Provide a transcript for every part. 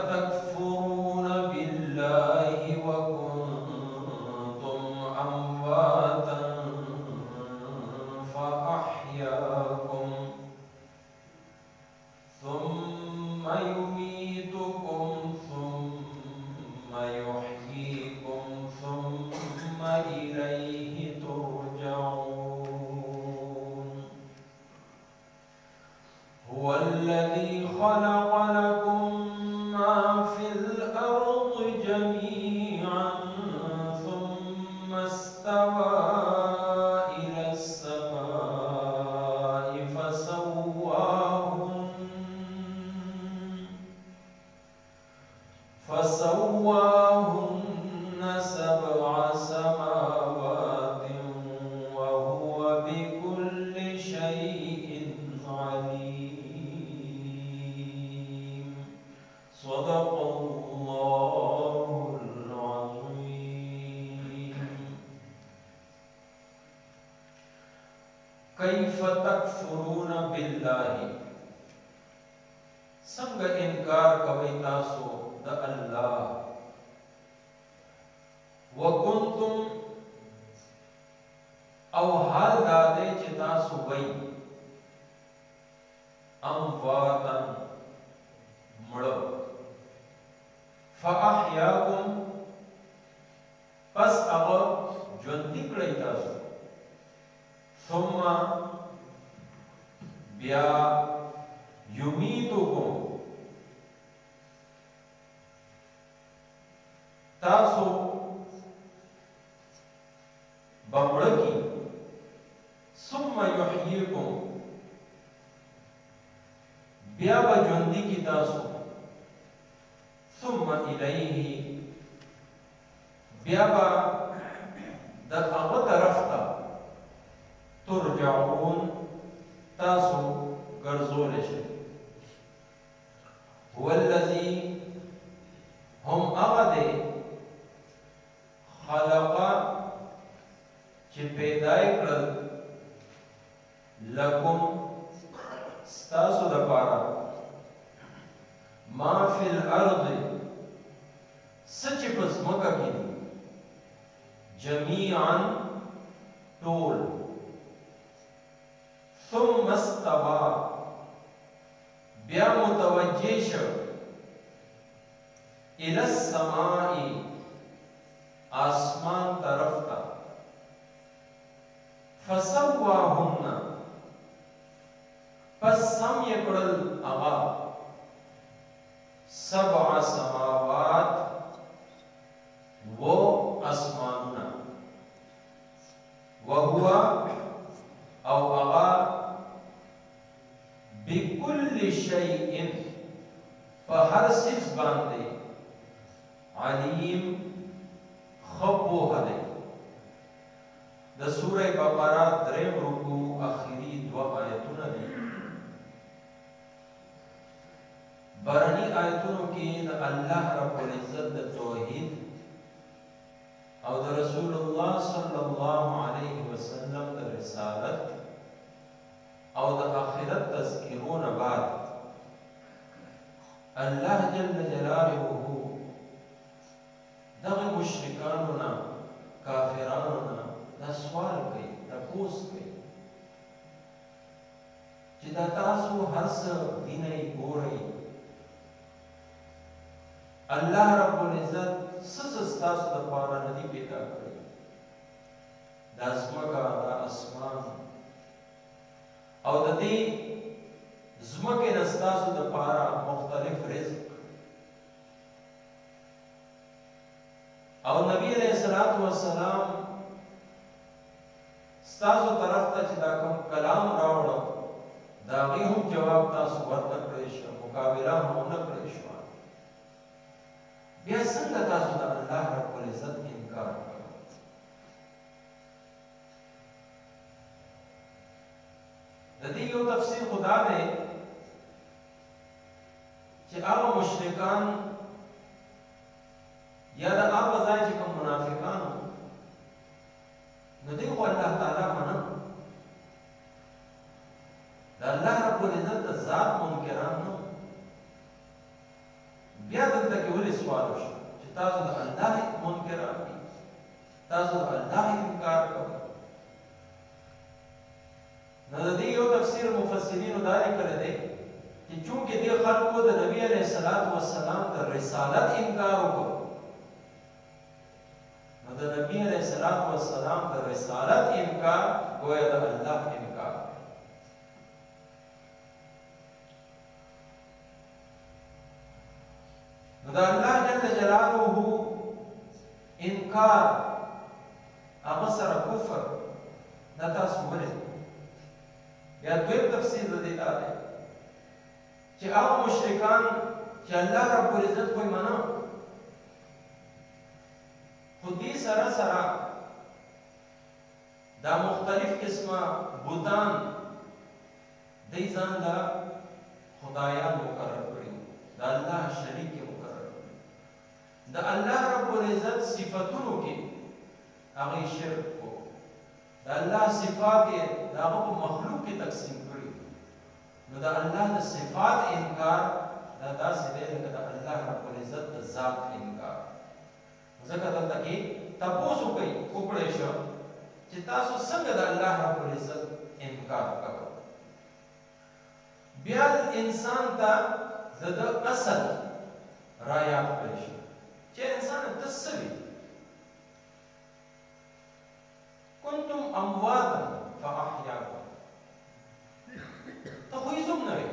तकफुरून बिल्लाहि व कुंतुम अमवातन फअहयाकुम सुम्मा युमीतुकुम सुम्मा युहयीकुम सुम्मा इलैहि तुरजऊन। हुवल्लज़ी खलक़ लकुम मा फिल अर्दि जमीअन सुम्मा इस्तवा इलस समाइ फसव्वाहुन्न सबअ समावातिन व हुवा बिकुल्लि शैइन अलीम। सदक़ल्लाहुल अज़ीम। कैफ तकफुरून बिल्लाहि, संग इनकार कवै तासो द अल्लाह, व कुंतुम औ हाल दादे च तासो वै अमवातन मड़ फअहयाकुम पस अब ज्वंती कड़ै तासो सुम्मा ब्या युमीतुकुम तासो बमड़की सुम्मा युहयीकुम ब्या बज्वंती की तासो सुम्मा इलैहि ब्या बा द अगत तरफता तुरजऊन तासो गर्जोले छे। हुवल्लज़ी हम अगदे खलक़ा चे पैदाय कर लकुम स्तासो दपारा मा फिल अर्दि सच पस मका की जमीअन टोल सुम्मा इस्तवा ब्या मुतवज्जिह इलस समाई आसमान तरफ का फसव्वाहुन्ना पस सम यकड़ल अगा सबअ समावात वो आसमानुना वहुआ औ अगा बिकुल्लि शैइन हर सिज बांधे अलीम खब्बो हले। द सूरह बकरा द्रेम रुकू आखिरी दो आयतुन दी बरनी आयतुनों की द अल्लाह रब्बुल इज्जत द तौहीद और द रसूलुल्लाह सल्लल्लाहु अलैहि वसल्लम द रिसालत और द आखिरत तज़किरून बाद अल्लाह जल्ल जलालुहु दग मुश्रिकानुना काफिरानुना दा सवाल कई तपूस कई जिदा तासु हस दीनई गोरई अल्लाह रब्बुल इज्जत सस्तासु द पारा नदी पैदा करी दा ज़मका दा आसमान और ददी ज़मके नस्तासु द पारा मुख्तलिफ रिज़्क और नबी अलैहिस्सलातु वस्सलाम स्तासु तरफ ता चिदा कम कलाम रावड़ो दागी हम जवाब तासु वर्त करेश मुकाबिला हम न करेश बिया संग तासु दा अल्लाह रब्बुल इज्जत इनकार करो। ददी यो तफसीर खुदा दे कि आवा मुश्रिकान या दा आवा जाय कि कम मुनाफिकान न देखो अल्लाह ताला मना दा अल्लाह रब्बुल इज्जत दा जात मुनकिरान न बिया दा ولې سوال وشو چې تاسو د الله منکران دي، تاسو د الله انکار کوئ. نو د دې یو تفسیر مفسرینو دا لیکلی دی چې چونکې دې خلکو د نبي علیه السلام د رسالت انکار وکړ، نو د نبي علیه السلام د رسالت انکار گویا د الله انکار. نو د الله جل جلاله انکار هغه سره کفر دا تاسو ولې. بیا دویم تفسیر د دې دا دی چې هغه مشرکان چې الله رب العزت کوئی منع خو دې سره سره دا مختلف قسمه بوتان دې ځان له خدایان مقرر کړي، د الله شریک مقرر کړي. د الله رب العزت صفاتونو کې هغه شرک کو، د الله صفات یې د هغه په مخلوق کې تقسیم کړي. نو د الله د صفات انکار دا داسې دی لکه د الله رب العزت د ذات انکار. ځکه دلته کې تپوس وکړی شو چې تاسو څنګه د الله رب العزت انکار کوئ. بیا انسان ته د اصل رایاد کړی شو چې انسان ته څه وي. کنتم امواتا فاحیاکم، ته خو هیڅوک نه وي،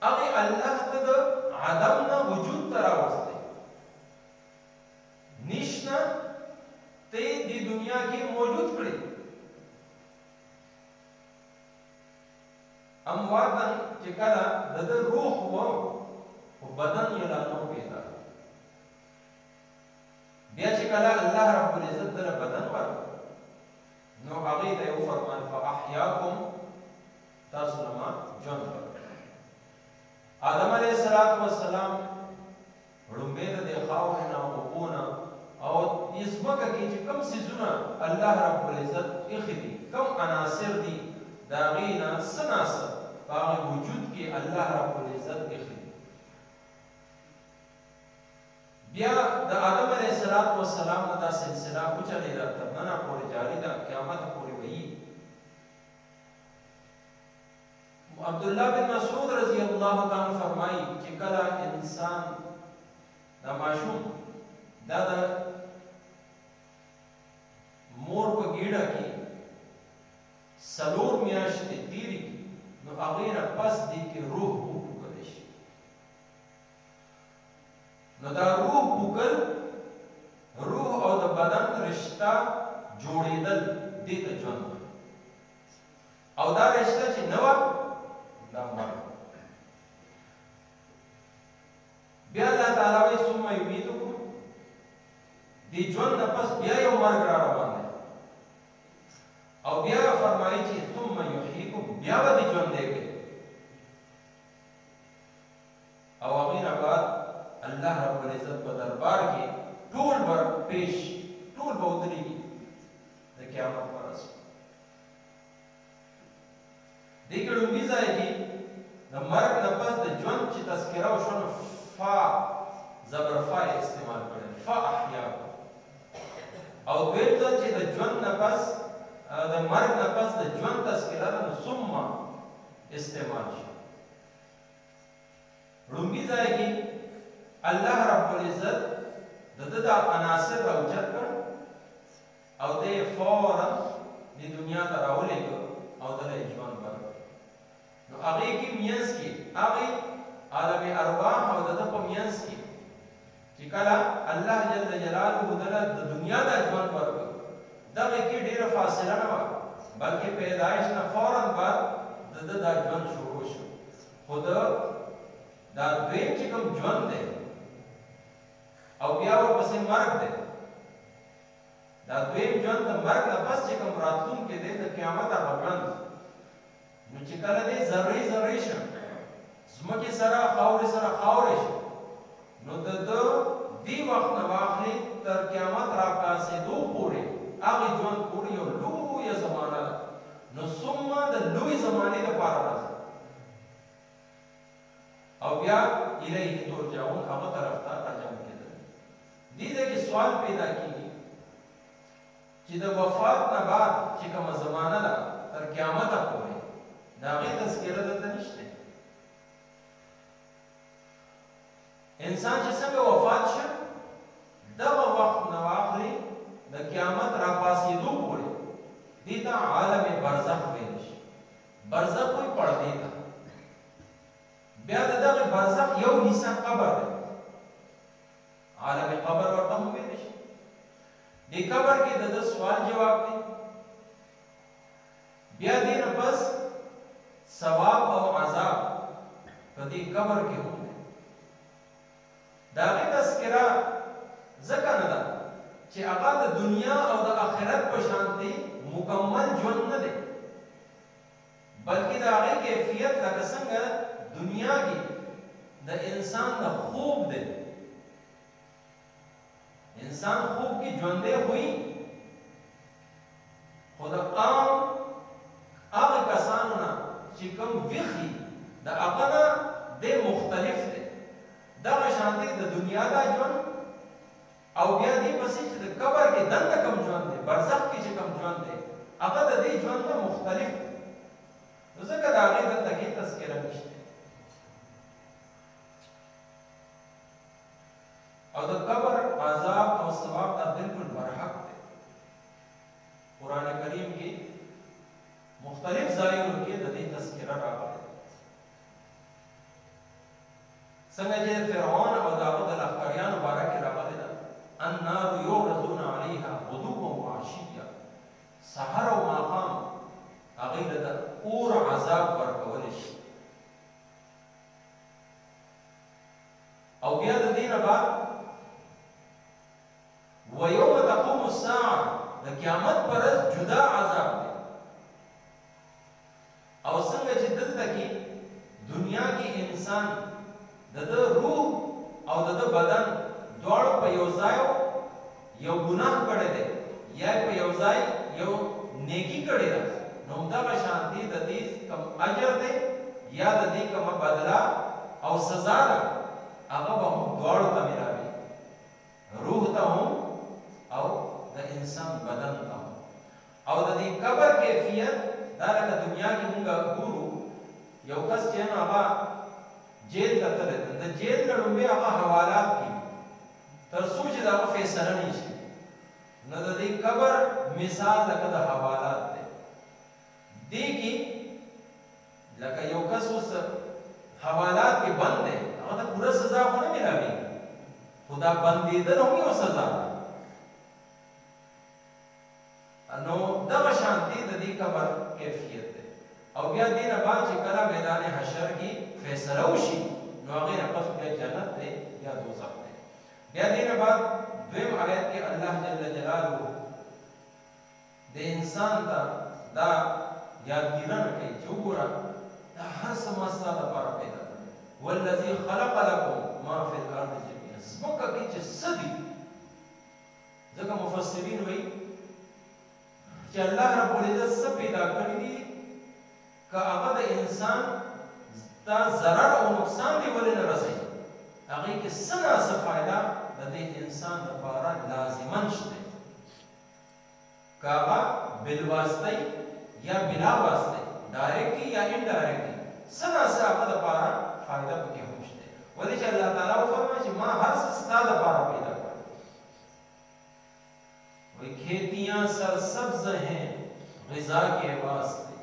هغې الله ته د عدم نه وجود ته راوستی، نشته ته یې دې دنیا کې موجود کړي. امواتا چې کله د ده روح و خو بدن یې لا نه و پیدا، بیا چې کله الله رب العزت دله بدن ورکړ نو هغې ته یې وفرمایل فاحیاکم، تاسو له ما ژوند ورکړ. آدم علیه السلام وړومبی د دې خاورې نه اوبو نه او دې ځمکه کې چې کوم څیزونه الله رب العزت ایښي دي، کوم عناصر دي، د هغې نه څه ناڅه په هغې وجود کې الله رب العزت ایښي دي. بیا د آدم علیه السلام نه دا سلسله وچلېده، تر ننه پورې جاري ده، قیامت پورې به وي. عبدالله بن مسعود رضی الله تعالی فرمایي چې کله انسان دا ماشوم دا د مور په ګیډه کې 4 میاشتې تېرې کړي نو هغې نه پس دې کې روح وپوکلی شي. نو دا روح پوکل، روح او د بدن رشته جوړېدل دې ته ژوند وایي. او دا رشته چې نه وه دا مرګ. بیا الله تعالی وایي ثم یمیتکم، دې ژوند نه پس بیا یو مرګ را روان دی. او بیا فرمایي چې ثم یحییکم، بیا به دې ژوندی کوي. او هغې نه بعد الله رب العزت په دربار کې ټول به پیش، ټول به ودرېږي د قیامت په ورځ. دې کې لومړي ځای کې د مرګ نه پس د ژوند چې تذکره وشوه نو فا زبر فا یې استعمال کړی، فاحیاکم. او دویم ځل چې د ژوند نه پس د مرګ نه پس د ژوند تذکره ده نو ثم استعمال شي. لومړي ځای کې الله رب العزت د ده دا عناصر راوچت کړ او دی فورا د دنیا ته راولېږه او دله یې ژوند ورکړ. نو هغې کې منځ کې هغې عالم ارواح او د ده په منځ کې چې کله الله جل جلاله دله د دنیا ته ژوند ورکړ، دغې کې ډېره فاصله نه وه، بلکې پیدایش نه فورا بعد د ده دا ژوند شروع شو. خو دا دویم چې کوم ژوند دی او بیا ورپسې مرګ دی، دا دویم ژوند د مرګ نه پس چې کوم راتلونکی دی د قیامت هغه ژوند، نو چې کله دی ذرې ذرې شي، ځمکې سره خاورې سره خاورې شي، نو د ده دې وخت نه واخلي تر قیامت راپاسېدو پورې هغې ژوند پورې یو لویه زمانه ده. نو ثم د لویې زمانې دپاره راځي او بیا الیه ترجعون، هغه طرف ته دې ځای کې سوال پیدا کیږي چې د وفات نه بعد چې کومه زمانه ده تر قیامت پورې د هغې تذکره دلته نشته. انسان چې څنګه وفات شو دغه وخت نه واخلي د قیامت را پاسېدو پورې دې ته عالم برزخ ویل شي. برزخ کوئی پردې ته بیا د دغه برزخ یو حصہ قبر دی، عالم قبر ورته هم ویل شي. دې قبر کې د سوال جواب دی، بیا دې نه پس ثواب او عذاب په دې قبر کې هم دی. د هغې تذکره ځکه نه ده چې هغه د دنیا او د آخرت په شانتې مکمل ژوند نه دی، بلکې د هغې کیفیت لکه څنګه دنیا کې د انسان د خوب دی. انسان خوب کې ژوندی ہوئی، خو د عام هغه کسانو نه چې کوم ویښي د هغه نه دی مختلف دی. دغه شانتې د دنیا دا ژوند او بیا دې پسې چې د قبر کې دننه کوم ژوند دی، برزخ کې چې کوم ژوند دی، هغه د دې ژوند نه مختلف دی. نو ځکه د هغې دلته کې تذکره نشته. او د قبر عذاب او ثواب دا بالکل برحق دی. قرآن کریم کې مختلف ځایونو کې د دې تذکره راغلې. څنګه چې فرعون او د هغه د لښکریانو باره کې راغلې ده، النار یعرضون علیها غدوا وعشیا، سحر او ماښام هغوی ته د اور عذاب ورکولی شي. او بیا د دې نه بعد ویوم تقوم الساعه، د قیامت پر ورځ جدا عذاب دی. او څنګه چې دلته کې دنیا کې انسان د روح او د بدن دواړو په یو ځای یو ګناه کړی دی یا په یو ځای یو نیکی کړې ده، نو همدغه شانتې د دې کوم اجر دی یا د دې کومه بدله او سزا ده هغه به هم دواړو ته میلاوي، روح ته هم او د انسان بدن ته هم. او د دې قبر کیفیت دا لکه دنیا کې موږ ګورو یو کس چې هغه جیل ته تللی دی، د جیل نه لومړی هغه حوالات کېږي تر څو چې د هغه فیصله نه شي. نو د دې قبر مثال لکه د حوالات دی. دې کې لکه یو کس اوس حوالات کې بند دی، هغه ته پوره سزا خو نه میلاوېږي، خو دا بندېدل هم یو سزا ده. نو دغه شانتې د دې قبر کیفیت دی. او بیا دې نه بعد چې کله میدان حشر کې فیصله وشي نو هغې نه پس بیا جنت دی یا دوزخ دی. بیا دې نه بعد دویم آیت کې الله جل جلاله د انسان ته دا یادګیرنه کوي چې وګوره دا هر څه ما ستا دپاره پیدا کړی، والذي خلق لكم ما فی الارض جميعا. ځمکه کې چې څه دي، ځکه مفسرین وایي چې الله رب العزت څه پیدا کړي دي که هغه د انسان ته ضرر او نقصان دی ولې نه رسوي، هغې کې څه ناڅه فایده د دې انسان دپاره لازما شته، که هغه بالواسطه یا بلا واسطه، ډایرکټلي یا انډایرکټلي، څه ناڅه هغه دپاره فایده پکې هم شته. ولې چې الله تعالی وفرمایي چې ما هر څه ستا دپاره پیدا کړی. وہی کھیتیاں سرسبز ہیں غذا کے واسطے،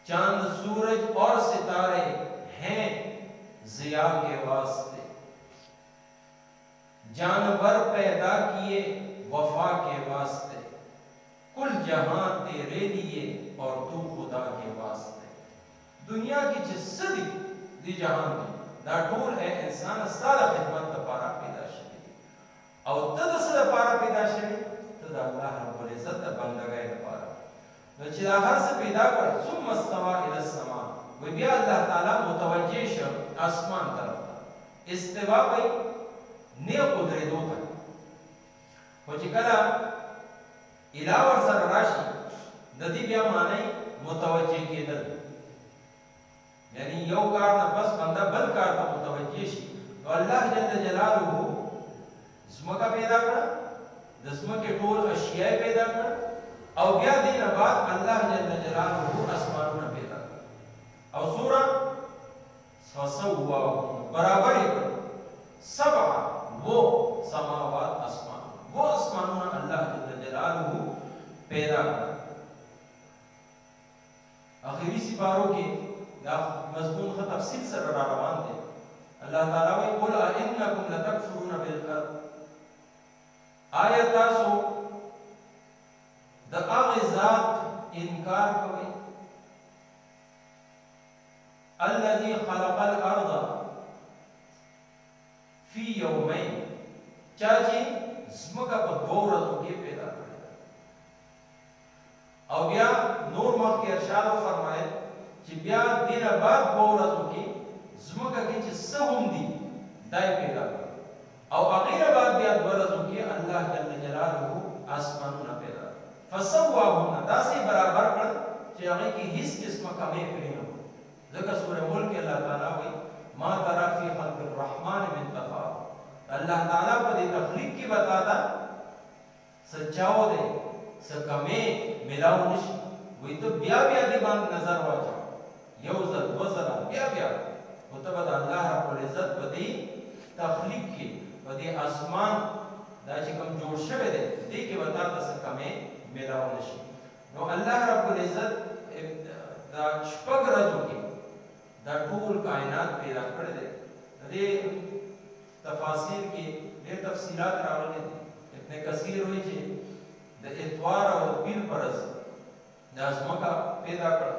چاند سورج اور ستارے ہیں ضیاء کے واسطے، جانور پیدا کیے وفا کے واسطے، کل جہاں تیرے لیے اور تو خدا کے واسطے. دنیا کی جس صدی دی جہان دی دا ټول اے انسان ستا د خدمت دپاره پیدا شوي دي. او ته د څه دپاره پیدا شوي؟ ته د الله رب العزت د بندګۍ دپاره. نو چې دا هر څه پیدا کړ، ثم استوى الى السماء، وی بیا الله تعالی متوجه شو اسمان طرف ته. استوا وی نه قدرتو ته، خو چې کله اله ورسره راشي د دې بیا معنی متوجه کېدل، یعنی یو کار نه پس بنده بل کار ته متوجه شي. نو الله جل جلاله زمکه پیدا کړه د زمکه ټول اشیاء پیدا کړه او بیا دې نه بعد الله جل جلاله اسمانونه پیدا کړ او سوره فسواهم برابر سبع وہ سماوات اسمان وہ اسمانونه الله جل جلاله پیدا کړ اخیری سپاروں کې دا مضمون خ تفصیل سره را روان دي الله تعالی وی قل انکم لتکفرون بالارض آیا تاسو د هغه ذات انکار کوي الذي خلق الارض فی یومین چې زمکه په دوه ورځو کې پیدا کړه او بیا نور مخکې ارشاد فرمایي چې بیا دینه بعد دوه ورځو کې زمکه کې چې څه هم دي دای پیدا کړ او هغه بعد بیا دوه ورځو کې الله جل جلاله اسمانونه پیدا فسواهم داسې برابر کړ چې هغه کې هیڅ قسمه کمی پرې نه و ځکه سورہ ملک کې الله تعالی وایي ما ترى فی خلق الرحمن من تفاوت الله تعالی په دې تخلیق کې بتاتا سچاو دې سکمه ملاو نشي وې ته بیا بیا دې باندې نظر واچو یو ځل وزر بیا بیا متبد الله رب العزت په دې تخلیق کې په دې اسمان دا چې کوم جوړ شوی دی دې کې بتاتا سکمه ملاو نشي نو الله رب العزت دا شپږ ورځو کې دا ټول کائنات پیدا کړی دی دې تفاسیر کې ډېر تفصیلات راغلي دي ابن کثیر وایي چې د اتوار او پیر پرز د ځمکه پیدا کړ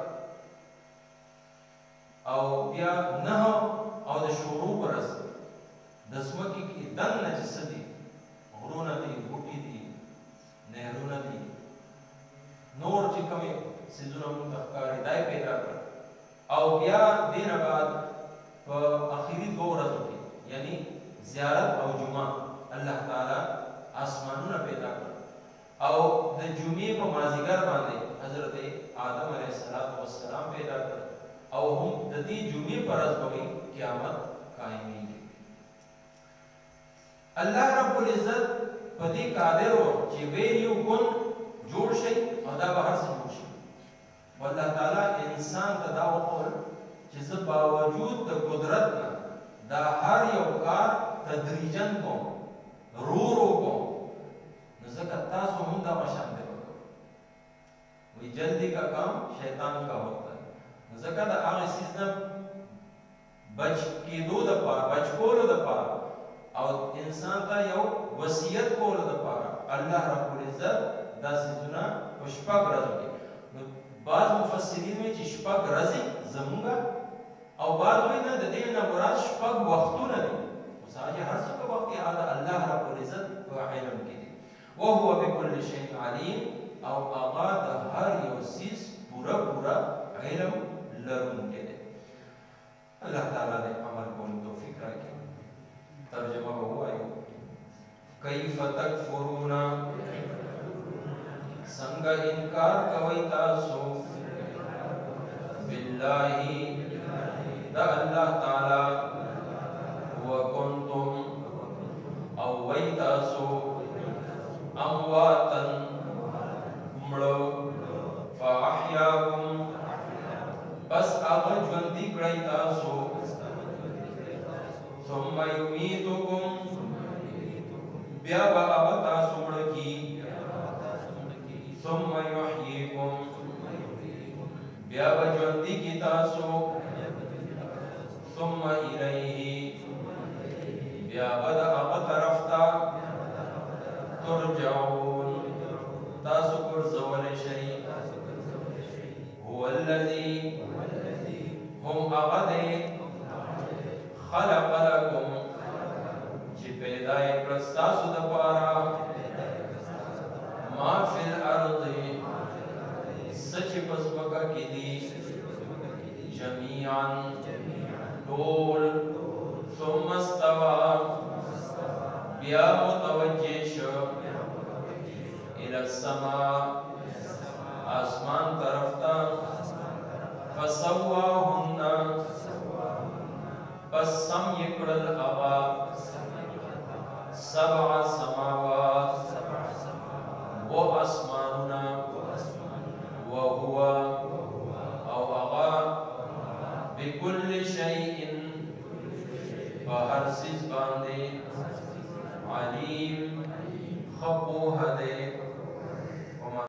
او بیا نه او د شروع پرز د ځمکې کې دنه چې څه دي غرونه دي بوټي دي نهرونه دي نور چې کومې سيزونه موږ ښکاري دای پیدا کړ او بیا دینه بعد په اخیری دوه ورځو کې یعنی زیارت او جمعه الله تعالی اسمانونه پیدا کړ او د جمعې په مازیګر باندې حضرت آدم علیه السلام پیدا کړ او هم د دې جمعې پر ورځ باندې قیامت قائمېږي الله رب العزت په دې قادر و چې ویلو کون جوړ شي او دا به هر څه جوړ شي والله تعالی انسان ته دا وقول چې زه باوجود د قدرت نه دا هر یو کار تدریجن کوم رو کوم نو ځکه تاسو هم دا مشان دی وی جلدی کا کام شیطان کا ہوتا ہے نو ځکه دا هغه سیستم بچ کېدو د پاره بچ کولو د پاره او انسان ته یو وصیت کولو د پاره الله رب العزت دا سيزونه په شپږ ورځو کې نو بعض مفسرین وایي چې شپږ ورځې زمونږه او بعد وی نه د دې نه مراد شپږ وختونه دي مساجه هر څه په وخت کې الله رب العزت په علم کې دي او هو بكل شيء عليم او هغه د هر یو سیس پورا علم لرونکی دی الله تعالی دې عمل کولو توفیق راکړي ترجمه وایو کیف تکفرون څنګه انکار کوي تاسو بالله دا الله تعالی وکنتم او ویتاسو امواتن مړو فاحیاکم بس هغه ژوندي کړی تاسو ثم یمیتکم بیا به هغه تاسو مړه کی ثم یحییکم بیا به ژوندي کی تاسو ثم الیه بیا بد هغه طرف ته ترجعون تاسو ګرځول شئ هو الذي هم هغه دی خلق لكم چې پیدا یې کړ ستاسو دپاره ما فی الارض څه چې په ځمکه کې دي جمیعا ټول ثم استوى بیا متوجه شو الى السماء آسمان طرف تا فسواهن پس سم یکړل هوا سبع شيء فهر سیز باندې علیم خپوه دے